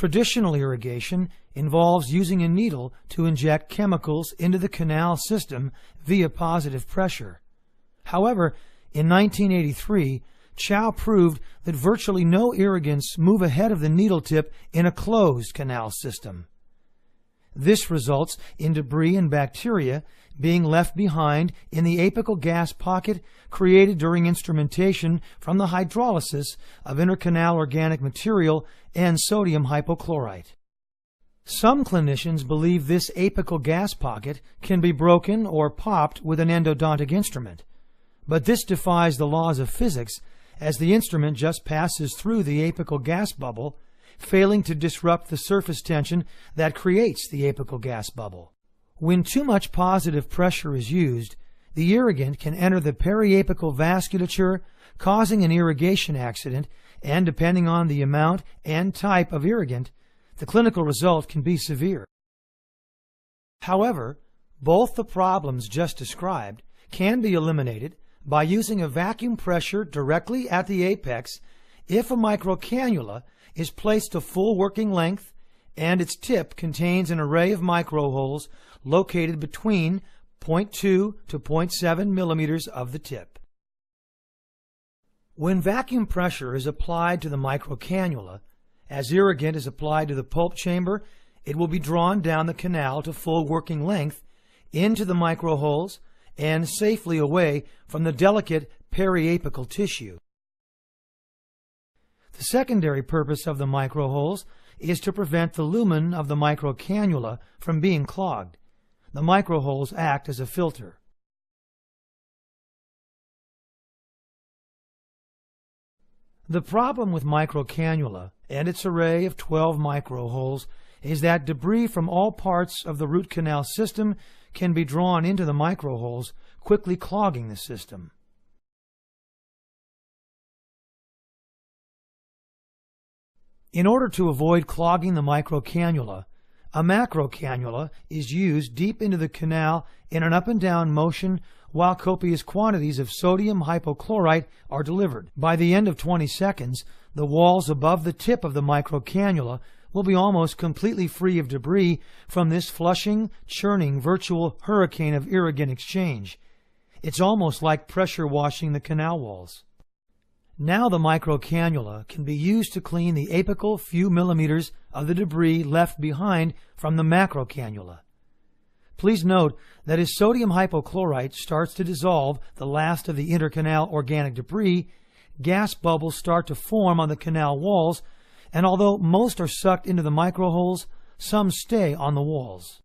Traditional irrigation involves using a needle to inject chemicals into the canal system via positive pressure. However, in 1983, Chow proved that virtually no irrigants move ahead of the needle tip in a closed canal system. This results in debris and bacteria being left behind in the apical gas pocket created during instrumentation from the hydrolysis of intercanal organic material and sodium hypochlorite. Some clinicians believe this apical gas pocket can be broken or popped with an endodontic instrument, but this defies the laws of physics, as the instrument just passes through the apical gas bubble, failing to disrupt the surface tension that creates the apical gas bubble. When too much positive pressure is used, the irrigant can enter the periapical vasculature, causing an irrigation accident, and depending on the amount and type of irrigant, the clinical result can be severe. However, both the problems just described can be eliminated by using a vacuum pressure directly at the apex if a microcannula is placed to full working length and its tip contains an array of microholes located between 0.2 to 0.7 millimeters of the tip. When vacuum pressure is applied to the microcannula, as irrigant is applied to the pulp chamber, it will be drawn down the canal to full working length into the microholes and safely away from the delicate periapical tissue. The secondary purpose of the microholes is to prevent the lumen of the microcannula from being clogged. The microholes act as a filter. The problem with microcannula and its array of 12 microholes is that debris from all parts of the root canal system can be drawn into the microholes, quickly clogging the system. In order to avoid clogging the microcannula, a macrocannula is used deep into the canal in an up and down motion while copious quantities of sodium hypochlorite are delivered. By the end of 20 seconds, the walls above the tip of the microcannula will be almost completely free of debris from this flushing, churning virtual hurricane of irrigant exchange. It's almost like pressure washing the canal walls. Now the microcannula can be used to clean the apical few millimeters of the debris left behind from the macrocannula. Please note that as sodium hypochlorite starts to dissolve the last of the intercanal organic debris, gas bubbles start to form on the canal walls, and although most are sucked into the microholes, some stay on the walls.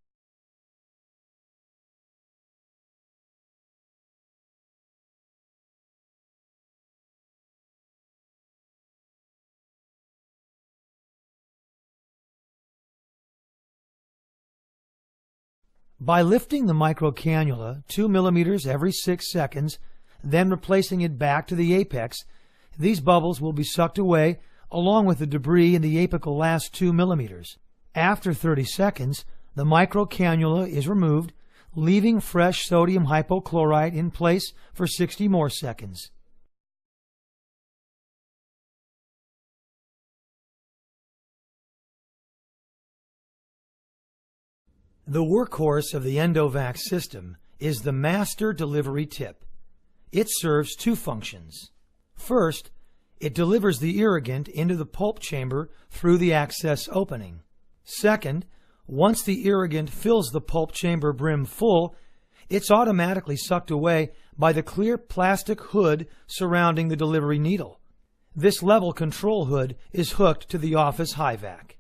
By lifting the microcannula 2 millimeters every 6 seconds, then replacing it back to the apex, these bubbles will be sucked away along with the debris in the apical last 2 millimeters. After 30 seconds, the microcannula is removed, leaving fresh sodium hypochlorite in place for 60 more seconds. The workhorse of the Endovac system is the master delivery tip. It serves two functions. First, it delivers the irrigant into the pulp chamber through the access opening. Second, once the irrigant fills the pulp chamber brim full, it's automatically sucked away by the clear plastic hood surrounding the delivery needle. This level control hood is hooked to the office high vac.